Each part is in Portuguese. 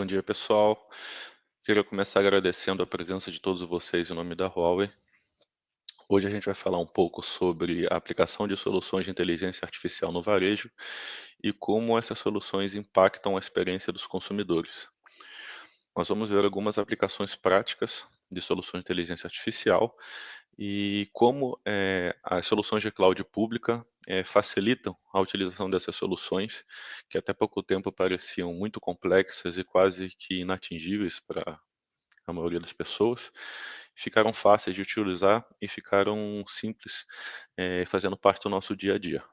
dia, pessoal. Queria começar agradecendo a presença de todos vocês em nome da Huawei. Hoje a gente vai falar um pouco sobre a aplicação de soluções de inteligência artificial no varejo e como essas soluções impactam a experiência dos consumidores. Nós vamos ver algumas aplicações práticas de soluções de inteligência artificial e como as soluções de cloud pública facilitam a utilização dessas soluções, que até pouco tempo pareciam muito complexas e quase que inatingíveis para a maioria das pessoas, ficaram fáceis de utilizar e ficaram simples, fazendo parte do nosso dia a dia.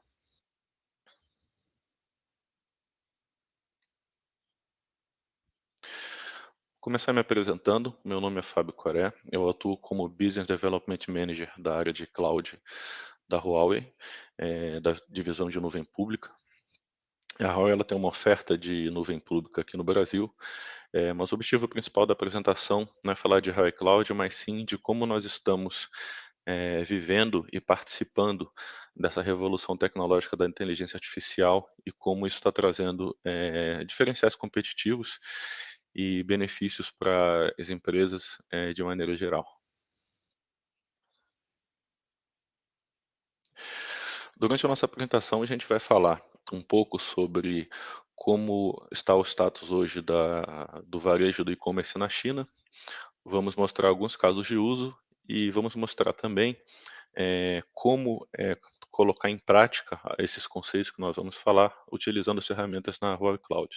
Vou começar me apresentando, meu nome é Fábio Coré, eu atuo como Business Development Manager da área de Cloud da Huawei, da divisão de nuvem pública. A Huawei ela tem uma oferta de nuvem pública aqui no Brasil, mas o objetivo principal da apresentação não é falar de Huawei Cloud, mas sim de como nós estamos vivendo e participando dessa revolução tecnológica da inteligência artificial e como isso está trazendo diferenciais competitivos e benefícios para as empresas de maneira geral. Durante a nossa apresentação, a gente vai falar um pouco sobre como está o status hoje do varejo do e-commerce na China. Vamos mostrar alguns casos de uso e vamos mostrar também como colocar em prática esses conceitos que nós vamos falar utilizando as ferramentas na Huawei Cloud.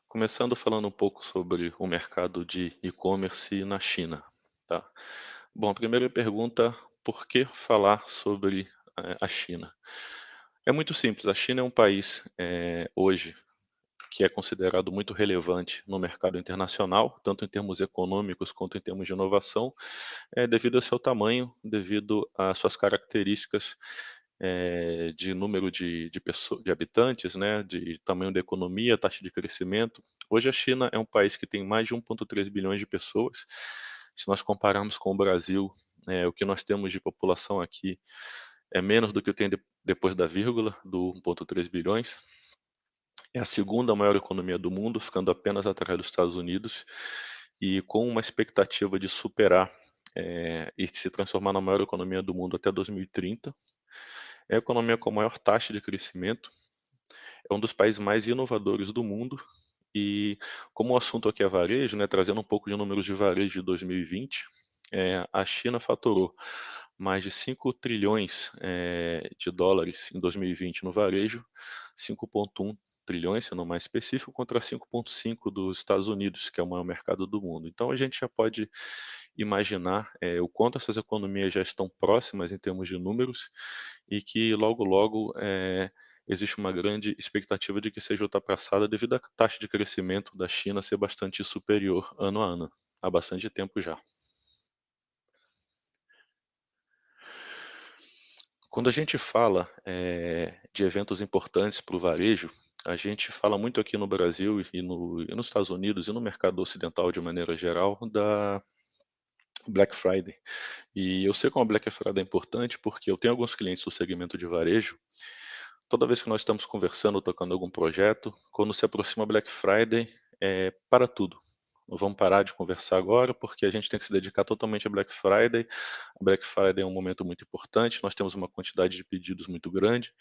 Começando falando um pouco sobre o mercado de e-commerce na China, tá? Bom, a primeira pergunta, por que falar sobre a China? É muito simples, a China é um país hoje que é considerado muito relevante no mercado internacional, tanto em termos econômicos quanto em termos de inovação, devido ao seu tamanho, devido às suas características de número de habitantes, né, de tamanho da economia, taxa de crescimento. Hoje a China é um país que tem mais de 1,3 bilhões de pessoas. Se nós compararmos com o Brasil, o que nós temos de população aqui é menos do que tem depois da vírgula, do 1,3 bilhões. É a segunda maior economia do mundo, ficando apenas atrás dos Estados Unidos, e com uma expectativa de superar e se transformar na maior economia do mundo até 2030. É a economia com a maior taxa de crescimento, é um dos países mais inovadores do mundo e, como o assunto aqui é varejo, né, trazendo um pouco de números de varejo de 2020, a China faturou mais de 5 trilhões de dólares em 2020 no varejo, 5,1 trilhões, sendo mais específico, contra 5,5 dos Estados Unidos, que é o maior mercado do mundo. Então a gente já pode imaginar o quanto essas economias já estão próximas em termos de números e que logo logo existe uma grande expectativa de que seja ultrapassada devido à taxa de crescimento da China ser bastante superior ano a ano, há bastante tempo já. Quando a gente fala de eventos importantes para o varejo, a gente fala muito aqui no Brasil e nos Estados Unidos e no mercado ocidental de maneira geral da Black Friday. E eu sei como a Black Friday é importante porque eu tenho alguns clientes do segmento de varejo. Toda vez que nós estamos conversando, tocando algum projeto, quando se aproxima a Black Friday, para tudo. Vamos parar de conversar agora, porque a gente tem que se dedicar totalmente a Black Friday. A Black Friday é um momento muito importante, nós temos uma quantidade de pedidos muito grande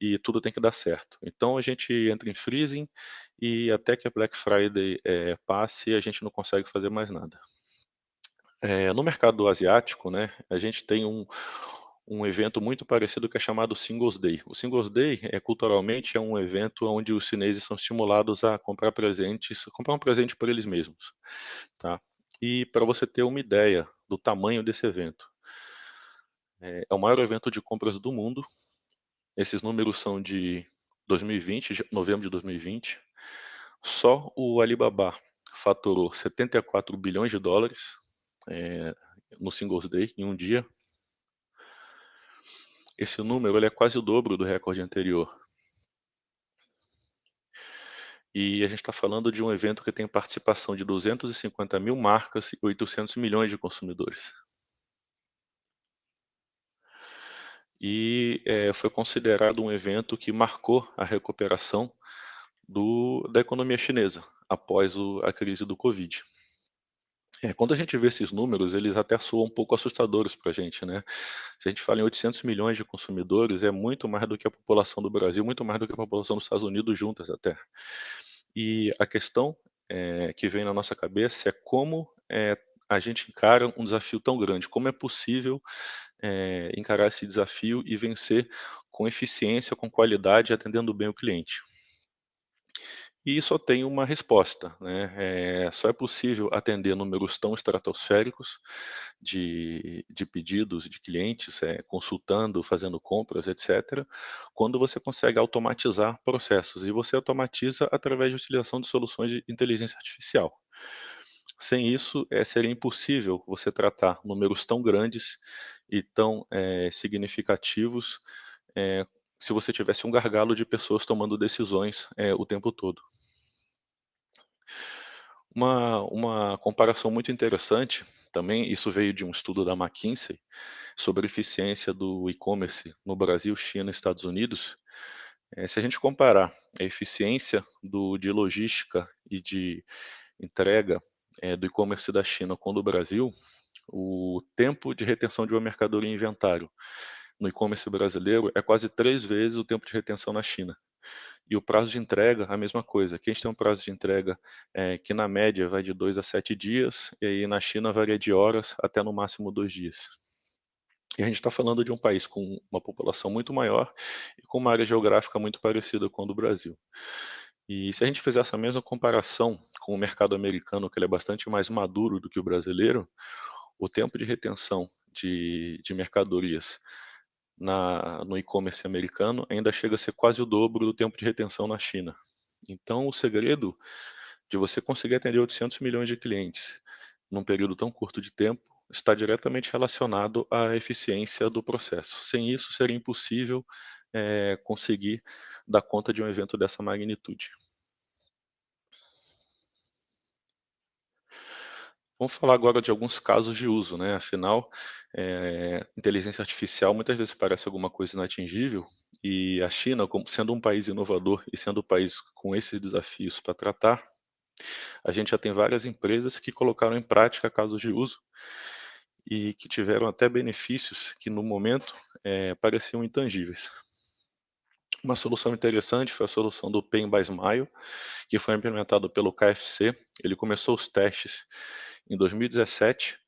e tudo tem que dar certo. Então a gente entra em freezing e até que a Black Friday passe, a gente não consegue fazer mais nada. No mercado asiático, né, a gente tem um evento muito parecido que é chamado Singles Day. O Singles Day, culturalmente, é um evento onde os chineses são estimulados a comprar presentes, comprar um presente para eles mesmos, tá? E para você ter uma ideia do tamanho desse evento, é o maior evento de compras do mundo. Esses números são de 2020, novembro de 2020. Só o Alibaba faturou 74 bilhões de dólares no Singles Day em um dia. Esse número ele é quase o dobro do recorde anterior. E a gente está falando de um evento que tem participação de 250 mil marcas e 800 milhões de consumidores. foi considerado um evento que marcou a recuperação da economia chinesa, após a crise do Covid. Quando a gente vê esses números, eles até soam um pouco assustadores para a gente, né? Se a gente fala em 800 milhões de consumidores, é muito mais do que a população do Brasil, muito mais do que a população dos Estados Unidos juntas até. E a questão que vem na nossa cabeça é como a gente encara um desafio tão grande, como é possível encarar esse desafio e vencer com eficiência, com qualidade, atendendo bem o cliente. E só tem uma resposta, né, só é possível atender números tão estratosféricos de pedidos de clientes, consultando, fazendo compras, etcétera, quando você consegue automatizar processos, e você automatiza através de utilização de soluções de inteligência artificial. Sem isso, seria impossível você tratar números tão grandes e tão, significativos, eh, se você tivesse um gargalo de pessoas tomando decisões, o tempo todo. Uma comparação muito interessante, também isso veio de um estudo da McKinsey, sobre a eficiência do e-commerce no Brasil, China e Estados Unidos. Se a gente comparar a eficiência de logística e de entrega, do e-commerce da China com o do Brasil, o tempo de retenção de uma mercadoria em inventário no e-commerce brasileiro é quase 3 vezes o tempo de retenção na China. E o prazo de entrega, a mesma coisa. Aqui a gente tem um prazo de entrega, que na média vai de 2 a 7 dias, e aí na China varia de horas até no máximo 2 dias. E a gente está falando de um país com uma população muito maior e com uma área geográfica muito parecida com a do Brasil. E se a gente fizer essa mesma comparação com o mercado americano, que ele é bastante mais maduro do que o brasileiro, o tempo de retenção de mercadorias no e-commerce americano ainda chega a ser quase o dobro do tempo de retenção na China. Então, o segredo de você conseguir atender 800 milhões de clientes num período tão curto de tempo está diretamente relacionado à eficiência do processo. Sem isso, seria impossível conseguir dar conta de um evento dessa magnitude. Vamos falar agora de alguns casos de uso, né? Afinal, inteligência artificial muitas vezes parece alguma coisa inatingível, e a China, como sendo um país inovador e sendo um país com esses desafios para tratar, a gente já tem várias empresas que colocaram em prática casos de uso e que tiveram até benefícios que no momento pareciam intangíveis. Uma solução interessante foi a solução do Pay by Smile, que foi implementado pelo KFC. Ele começou os testes em 2017.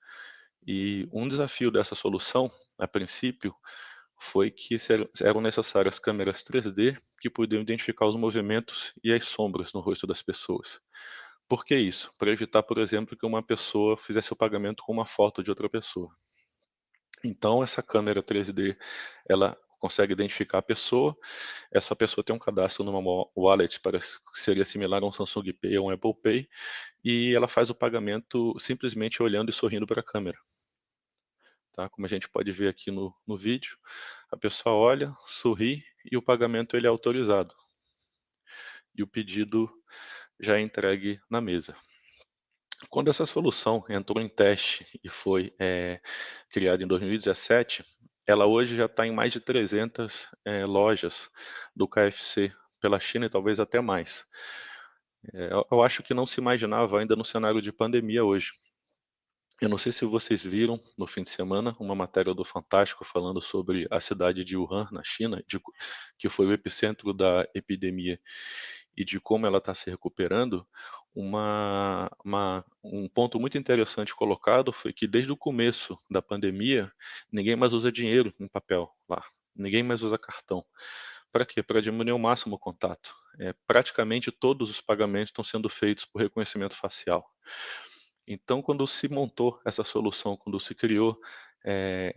E um desafio dessa solução, a princípio, foi que eram necessárias câmeras 3D que podiam identificar os movimentos e as sombras no rosto das pessoas. Por que isso? Para evitar, por exemplo, que uma pessoa fizesse o pagamento com uma foto de outra pessoa. Então, essa câmera 3D, ela consegue identificar a pessoa, essa pessoa tem um cadastro numa wallet, que seria similar a um Samsung Pay ou um Apple Pay, e ela faz o pagamento simplesmente olhando e sorrindo para a câmera. Tá? Como a gente pode ver aqui no vídeo, a pessoa olha, sorri e o pagamento ele é autorizado. E o pedido já é entregue na mesa. Quando essa solução entrou em teste e foi criada em 2017, ela hoje já está em mais de 300 lojas do KFC pela China e talvez até mais. Eu acho que não se imaginava ainda no cenário de pandemia hoje. Eu não sei se vocês viram no fim de semana uma matéria do Fantástico falando sobre a cidade de Wuhan, na China, que foi o epicentro da epidemia e de como ela está se recuperando. Um ponto muito interessante colocado foi que desde o começo da pandemia, ninguém mais usa dinheiro em papel lá, ninguém mais usa cartão. Para quê? Para diminuir ao máximo o contato. Praticamente todos os pagamentos estão sendo feitos por reconhecimento facial. Então, quando se montou essa solução, quando se criou, eh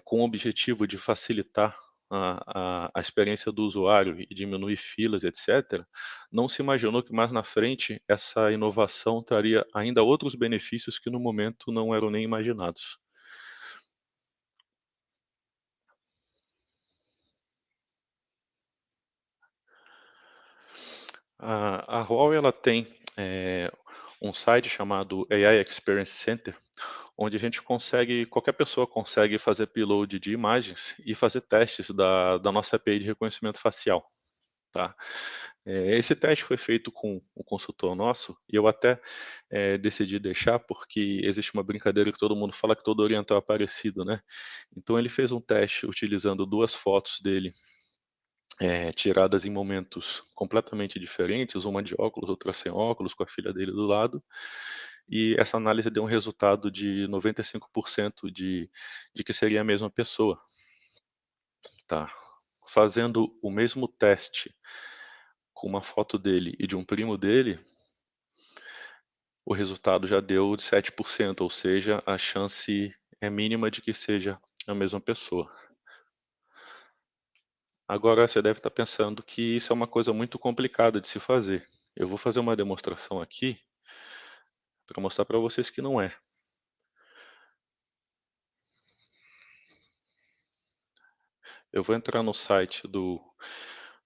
com o objetivo de facilitar a experiência do usuário e diminuir filas, etcétera, não se imaginou que mais na frente essa inovação traria ainda outros benefícios que no momento não eram nem imaginados. A Huawei ela tem, um site chamado AI Experience Center, onde a gente consegue qualquer pessoa consegue fazer upload de imagens e fazer testes da nossa API de reconhecimento facial, tá. Esse teste foi feito com um consultor nosso, e eu até, decidi deixar, porque existe uma brincadeira que todo mundo fala que todo oriental é parecido, né. Então ele fez um teste utilizando 2 fotos dele, tiradas em momentos completamente diferentes, uma de óculos, outra sem óculos, com a filha dele do lado, e essa análise deu um resultado de 95% de que seria a mesma pessoa, tá. Fazendo o mesmo teste com uma foto dele e de um primo dele, o resultado já deu de 7%, ou seja, a chance é mínima de que seja a mesma pessoa. Agora você deve estar pensando que isso é uma coisa muito complicada de se fazer. Eu vou fazer uma demonstração aqui para mostrar para vocês que não é. Eu vou entrar no site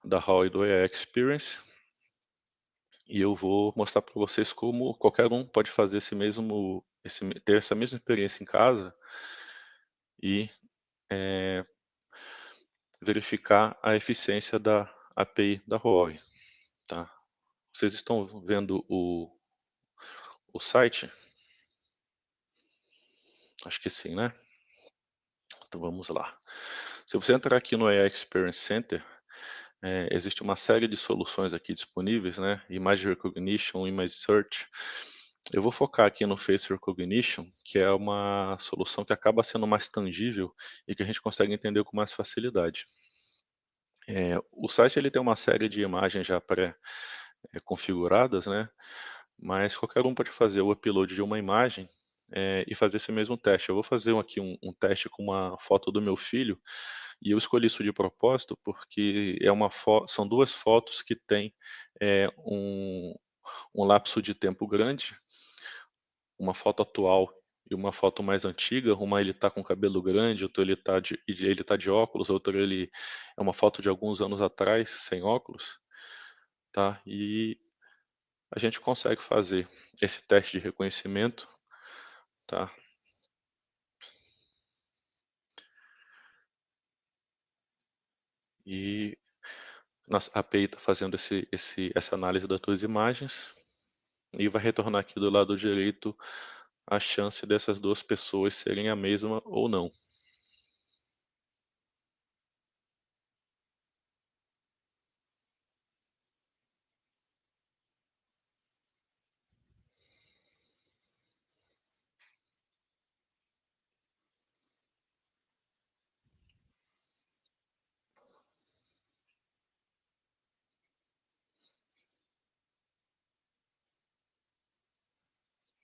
da Hall e do AI Experience e eu vou mostrar para vocês como qualquer um pode fazer ter essa mesma experiência em casa e, eh, verificar a eficiência da API da Huawei, tá. Vocês estão vendo o site? Acho que sim, né? Então vamos lá. Se você entrar aqui no AI Experience Center, existe uma série de soluções aqui disponíveis, né? Image Recognition, Image Search. Eu vou focar aqui no Face Recognition, que é uma solução que acaba sendo mais tangível e que a gente consegue entender com mais facilidade. O site ele tem uma série de imagens já configuradas, né? Mas qualquer um pode fazer o upload de uma imagem, e fazer esse mesmo teste. Eu vou fazer aqui um teste com uma foto do meu filho, e eu escolhi isso de propósito, porque são 2 fotos que têm, um lapso de tempo grande, uma foto atual e uma foto mais antiga. Uma ele está com cabelo grande, outra ele tá de óculos, outra ele é uma foto de alguns anos atrás, sem óculos, tá. E a gente consegue fazer esse teste de reconhecimento, tá. E nossa API está fazendo essa análise das tuas imagens, e vai retornar aqui do lado direito a chance dessas 2 pessoas serem a mesma ou não.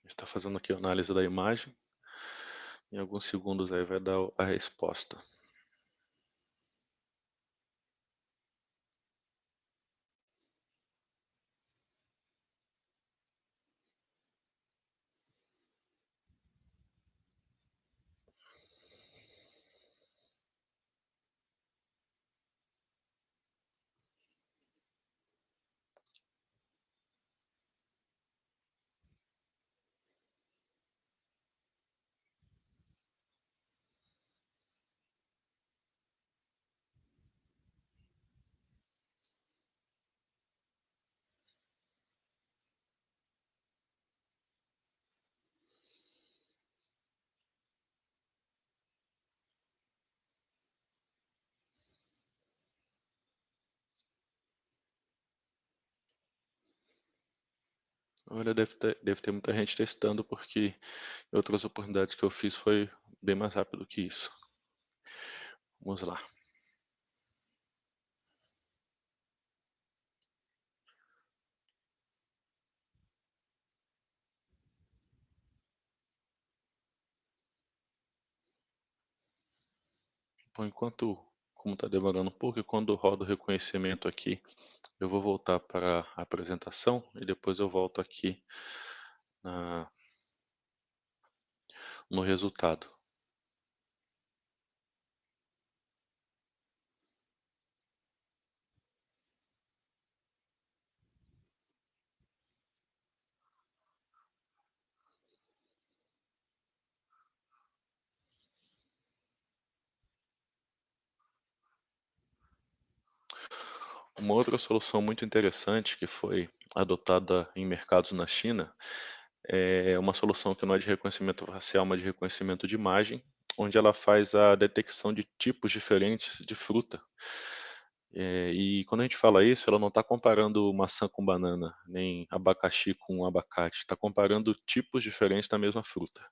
Está fazendo aqui a análise da imagem, em alguns segundos aí vai dar a resposta. Olha, deve ter muita gente testando, porque em outras oportunidades que eu fiz foi bem mais rápido que isso. Vamos lá. Bom, como está demorando um pouco, e quando roda o reconhecimento aqui, eu vou voltar para a apresentação e depois eu volto aqui na no resultado. Uma outra solução muito interessante que foi adotada em mercados na China é uma solução que não é de reconhecimento facial, mas de reconhecimento de imagem, onde ela faz a detecção de tipos diferentes de fruta. E quando a gente fala isso, ela não está comparando maçã com banana, nem abacaxi com abacate, está comparando tipos diferentes da mesma fruta.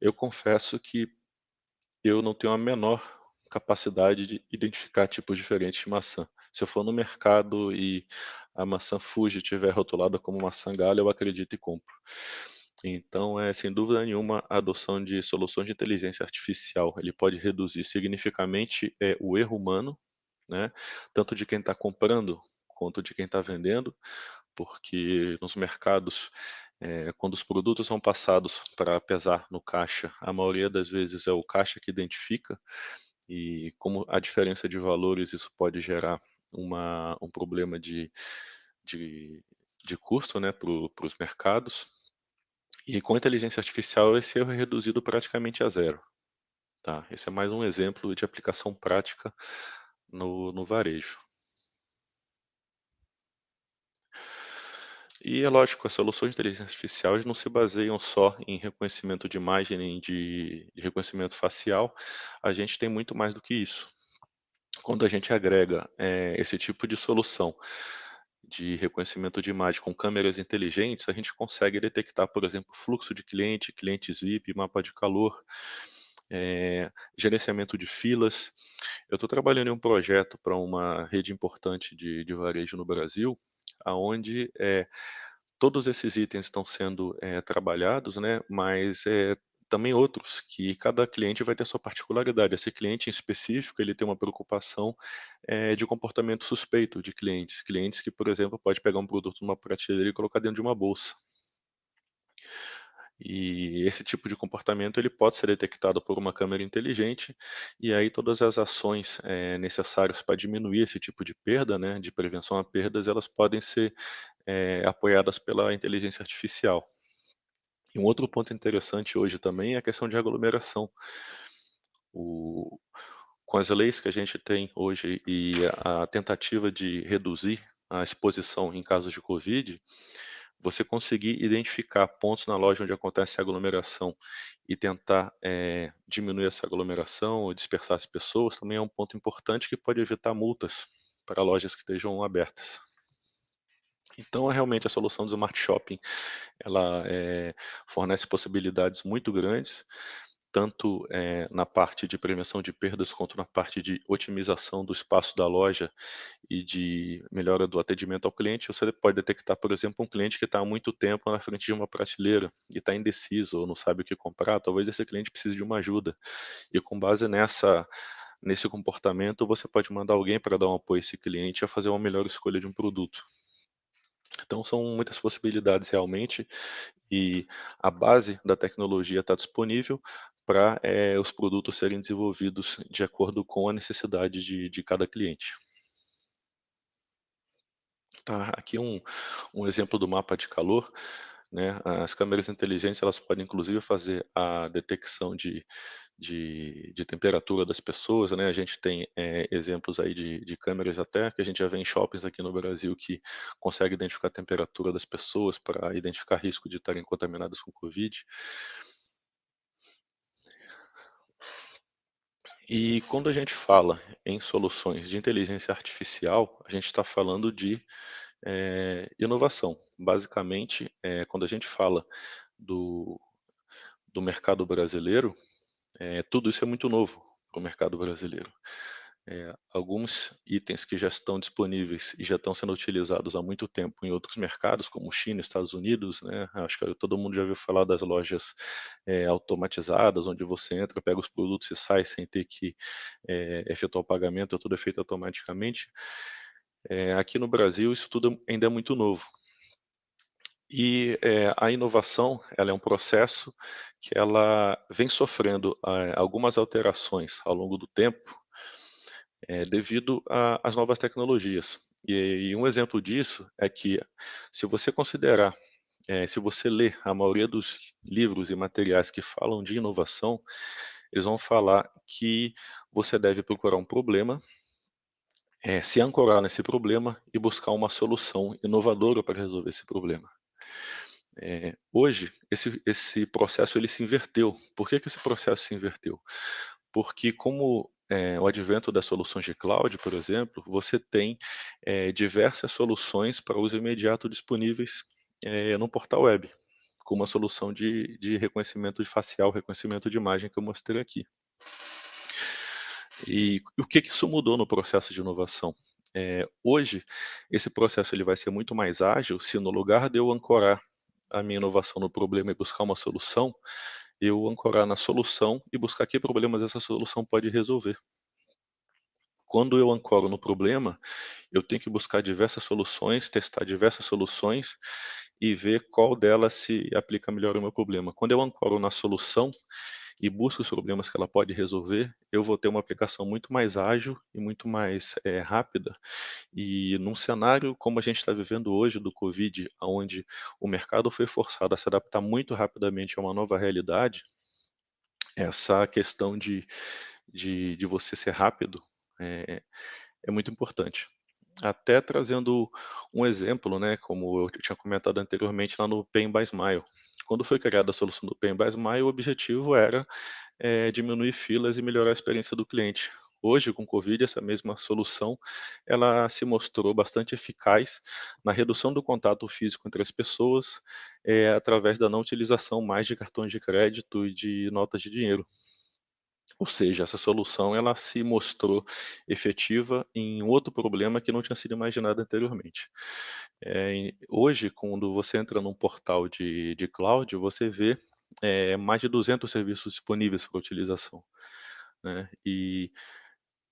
Eu confesso que eu não tenho a menor capacidade de identificar tipos diferentes de maçã. Se eu for no mercado e a maçã Fuji estiver rotulada como maçã galha, eu acredito e compro. Então, sem dúvida nenhuma, a adoção de soluções de inteligência artificial, ele pode reduzir significativamente, o erro humano, né, tanto de quem está comprando, quanto de quem está vendendo, porque nos mercados, quando os produtos são passados para pesar no caixa, a maioria das vezes é o caixa que identifica, e como a diferença de valores, isso pode gerar um problema de de custo, né, para os mercados. E com a inteligência artificial esse erro é reduzido praticamente a zero, tá. Esse é mais um exemplo de aplicação prática no varejo. E é lógico, as soluções de inteligência artificial eles não se baseiam só em reconhecimento de imagem, nem de reconhecimento facial, a gente tem muito mais do que isso. Quando a gente agrega, esse tipo de solução de reconhecimento de imagem com câmeras inteligentes, a gente consegue detectar, por exemplo, fluxo de cliente, clientes VIP, mapa de calor, gerenciamento de filas. Eu estou trabalhando em um projeto para uma rede importante de varejo no Brasil, aonde, todos esses itens estão sendo, trabalhados, né, mas, também outros que cada cliente vai ter sua particularidade. Esse cliente em específico, ele tem uma preocupação, de comportamento suspeito de clientes. Clientes que, por exemplo, pode pegar um produto numa prateleira e colocar dentro de uma bolsa. E esse tipo de comportamento ele pode ser detectado por uma câmera inteligente, e aí todas as ações, necessárias para diminuir esse tipo de perda, né, de prevenção a perdas, elas podem ser, apoiadas pela inteligência artificial. E um outro ponto interessante hoje também é a questão de aglomeração. O Com as leis que a gente tem hoje e a tentativa de reduzir a exposição em casos de covid, você conseguir identificar pontos na loja onde acontece aglomeração e tentar, diminuir essa aglomeração ou dispersar as pessoas, também é um ponto importante que pode evitar multas para lojas que estejam abertas. Então, realmente a solução do Smart Shopping, ela, fornece possibilidades muito grandes, tanto, na parte de prevenção de perdas, quanto na parte de otimização do espaço da loja e de melhora do atendimento ao cliente. Você pode detectar, por exemplo, um cliente que está há muito tempo na frente de uma prateleira e está indeciso ou não sabe o que comprar, talvez esse cliente precise de uma ajuda. E com base nesse comportamento, você pode mandar alguém para dar um apoio a esse cliente a fazer uma melhor escolha de um produto. Então são muitas possibilidades realmente, e a base da tecnologia está disponível para, os produtos serem desenvolvidos de acordo com a necessidade de cada cliente. Tá, aqui um exemplo do mapa de calor, né, as câmeras inteligentes elas podem inclusive fazer a detecção de temperatura das pessoas, né, a gente tem, exemplos aí de câmeras até que a gente já vê em shoppings aqui no Brasil que consegue identificar a temperatura das pessoas para identificar risco de estarem contaminadas com covid. E quando a gente fala em soluções de inteligência artificial, a gente está falando de, inovação. Basicamente, quando a gente fala do do mercado brasileiro, tudo isso é muito novo para o mercado brasileiro. Alguns itens que já estão disponíveis e já estão sendo utilizados há muito tempo em outros mercados, como China, Estados Unidos, né, acho que todo mundo já ouviu falar das lojas, automatizadas, onde você entra, pega os produtos e sai sem ter que, efetuar o pagamento, tudo é feito automaticamente. Aqui no Brasil isso tudo ainda é muito novo. E, a inovação, ela é um processo que ela vem sofrendo, algumas alterações ao longo do tempo, devido às novas tecnologias. E um exemplo disso é que, se você considerar, se você ler a maioria dos livros e materiais que falam de inovação, eles vão falar que você deve procurar um problema é se ancorar nesse problema e buscar uma solução inovadora para resolver esse problema. Hoje, esse processo ele se inverteu. Por que que esse processo se inverteu? Porque como, o advento das soluções de cloud, por exemplo, você tem, diversas soluções para uso imediato disponíveis, no portal web, como a solução de reconhecimento de facial, reconhecimento de imagem que eu mostrei aqui. E o que que isso mudou no processo de inovação? Hoje, esse processo ele vai ser muito mais ágil se no lugar de eu ancorar a minha inovação no problema e buscar uma solução, eu ancorar na solução e buscar que problemas essa solução pode resolver. Quando eu ancoro no problema, eu tenho que buscar diversas soluções, testar diversas soluções e ver qual delas se aplica melhor ao meu problema. Quando eu ancoro na solução e busco os problemas que ela pode resolver, eu vou ter uma aplicação muito mais ágil e muito mais rápida. E num cenário como a gente está vivendo hoje do Covid, onde o mercado foi forçado a se adaptar muito rapidamente a uma nova realidade, essa questão de você ser rápido é, é muito importante. Até trazendo um exemplo, né, como eu tinha comentado anteriormente lá no Pay by Smile. Quando foi criada a solução do Pay by Smile, o objetivo era diminuir filas e melhorar a experiência do cliente. Hoje, com o Covid, essa mesma solução, ela se mostrou bastante eficaz na redução do contato físico entre as pessoas, através da não utilização mais de cartões de crédito e de notas de dinheiro. Ou seja, essa solução ela se mostrou efetiva em outro problema que não tinha sido imaginado anteriormente. Hoje, quando você entra num portal de cloud, você vê, mais de 200 serviços disponíveis para utilização, né, e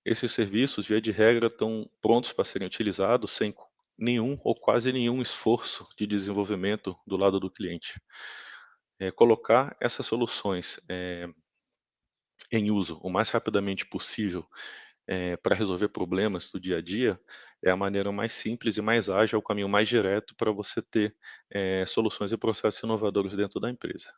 esses serviços, via de regra, estão prontos para serem utilizados sem nenhum ou quase nenhum esforço de desenvolvimento do lado do cliente. Colocar essas soluções, em uso o mais rapidamente possível, para resolver problemas do dia a dia, é a maneira mais simples e mais ágil, é o caminho mais direto para você ter, soluções e processos inovadores dentro da empresa.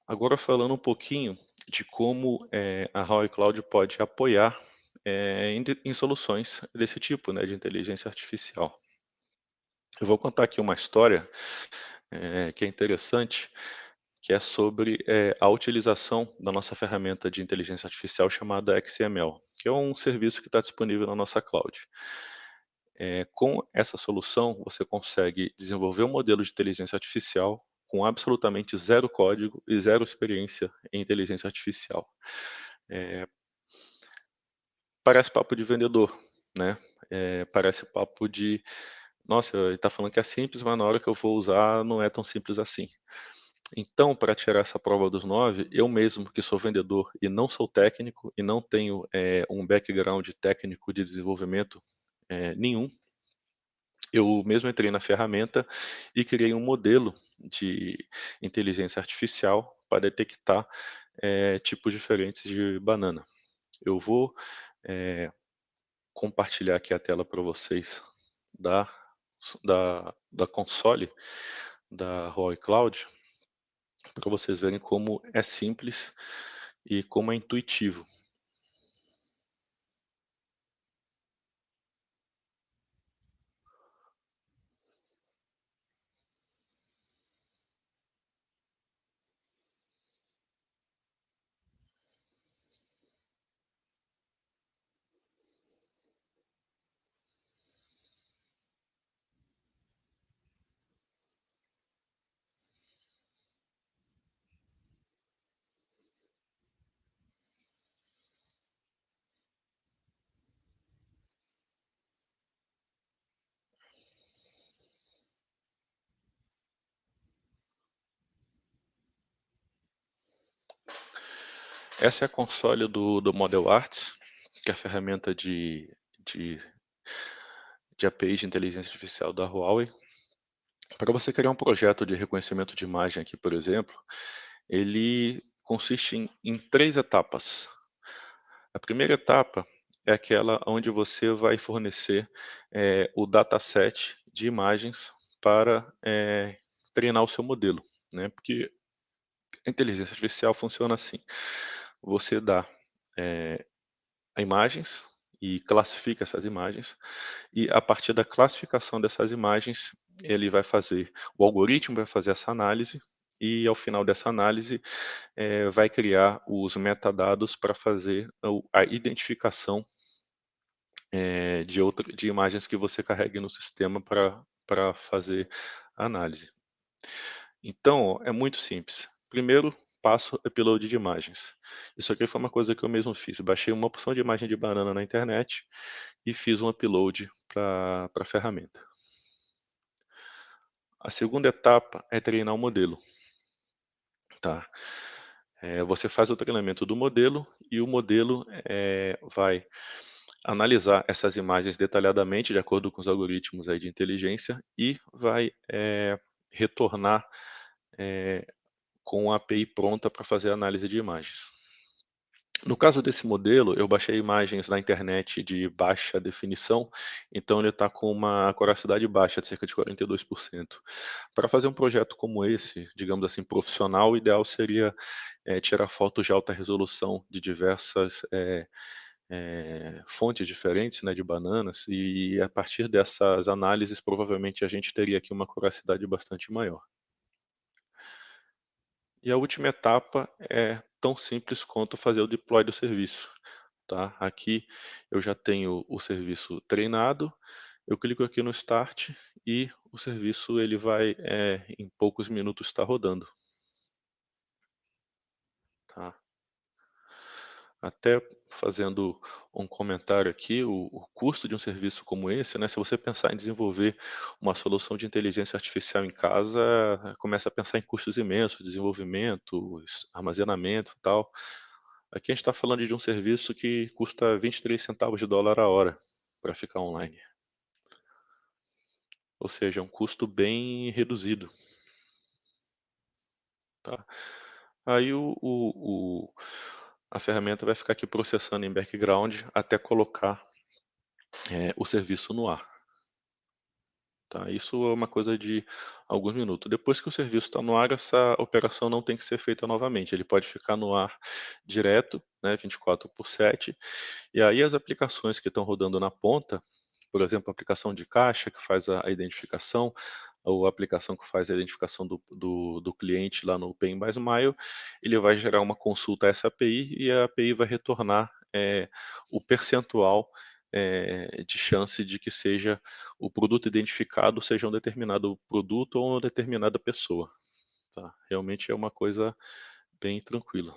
Agora falando um pouquinho de como, a Huawei Cloud pode apoiar, em soluções desse tipo, né, de inteligência artificial. Eu vou contar aqui uma história, que é interessante, que é sobre, a utilização da nossa ferramenta de inteligência artificial chamada XML, que é um serviço que está disponível na nossa cloud. Com essa solução, você consegue desenvolver um modelo de inteligência artificial com absolutamente zero código e zero experiência em inteligência artificial. Eh, Parece papo de vendedor, né, parece papo de: "Nossa, ele está falando que é simples, mas na hora que eu vou usar não é tão simples assim". Então, para tirar essa prova dos 9, eu mesmo que sou vendedor e não sou técnico e não tenho, um background técnico de desenvolvimento, nenhum, eu mesmo entrei na ferramenta e criei um modelo de inteligência artificial para detectar, tipos diferentes de banana. Eu vou, eh, compartilhar aqui a tela para vocês da da console da Huawei Cloud, para vocês verem como é simples e como é intuitivo. Essa é a console do Model Arts, que é a ferramenta de de APIs de inteligência artificial da Huawei. Para você criar um projeto de reconhecimento de imagem aqui, por exemplo, ele consiste em 3 etapas. A primeira etapa é aquela onde você vai fornecer, o dataset de imagens para, treinar o seu modelo, né, porque a inteligência artificial funciona assim, você dá, eh, imagens e classifica essas imagens, e a partir da classificação dessas imagens, ele vai fazer o algoritmo vai fazer essa análise, e ao final dessa análise, vai criar os metadados para fazer a identificação, de imagens que você carregue no sistema para fazer a análise. Então, é muito simples. Primeiro passo, upload de imagens. Isso aqui foi uma coisa que eu mesmo fiz, baixei uma porção de imagem de banana na internet e fiz um upload para a ferramenta. A segunda etapa é treinar o modelo, tá. Você faz o treinamento do modelo e o modelo, vai analisar essas imagens detalhadamente de acordo com os algoritmos aí de inteligência e vai, retornar, eh, com a API pronta para fazer a análise de imagens. No caso desse modelo, eu baixei imagens na internet de baixa definição, então ele está com uma acuracidade baixa, de cerca de 42%. Para fazer um projeto como esse, digamos assim, profissional, o ideal seria, tirar fotos de alta resolução de diversas, fontes diferentes, né, de bananas, e a partir dessas análises, provavelmente a gente teria aqui uma acuracidade bastante maior. E a última etapa é tão simples quanto fazer o deploy do serviço, tá. Aqui eu já tenho o serviço treinado, eu clico aqui no start e o serviço ele vai, em poucos minutos estar rodando, tá. Até fazendo um comentário aqui, o custo de um serviço como esse, né, se você pensar em desenvolver uma solução de inteligência artificial em casa, começa a pensar em custos imensos, desenvolvimento, armazenamento, e tal. Aqui a gente está falando de um serviço que custa 23 centavos de dólar a hora para ficar online, ou seja, é um custo bem reduzido, tá. Aí a ferramenta vai ficar aqui processando em background até colocar, o serviço no ar. Tá, isso é uma coisa de alguns minutos. Depois que o serviço está no ar, essa operação não tem que ser feita novamente, ele pode ficar no ar direto, né, 24/7, e aí as aplicações que estão rodando na ponta, por exemplo, a aplicação de caixa que faz a identificação, ou a aplicação que faz a identificação do cliente lá no Pay Mais Mile, ele vai gerar uma consulta a essa API e a API vai retornar, o percentual, de chance de que seja o produto identificado seja um determinado produto ou uma determinada pessoa, tá. Realmente é uma coisa bem tranquila.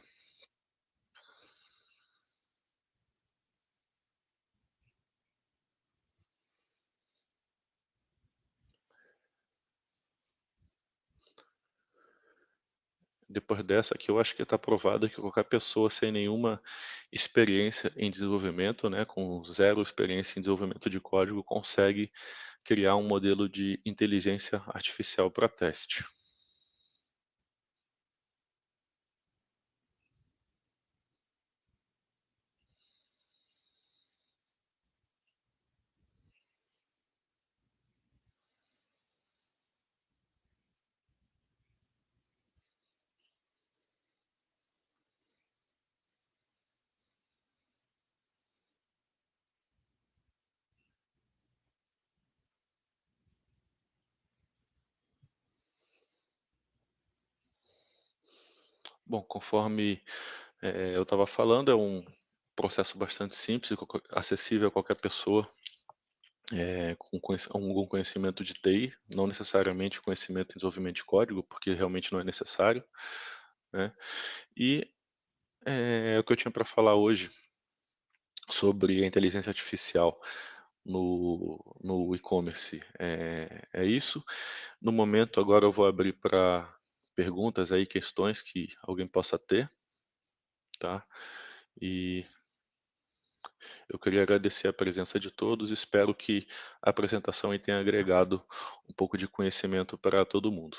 Depois dessa aqui eu acho que está provado que qualquer pessoa sem nenhuma experiência em desenvolvimento, né, com zero experiência em desenvolvimento de código, consegue criar um modelo de inteligência artificial para teste. Bom, conforme, eu estava falando, é um processo bastante simples e acessível a qualquer pessoa, com algum conhecimento de TI, não necessariamente conhecimento em desenvolvimento de código, porque realmente não é necessário, né. E, o que eu tinha para falar hoje sobre a inteligência artificial no e-commerce, é isso. No momento, agora eu vou abrir para perguntas aí, questões que alguém possa ter, tá. E eu queria agradecer a presença de todos, espero que a apresentação aí tenha agregado um pouco de conhecimento para todo mundo.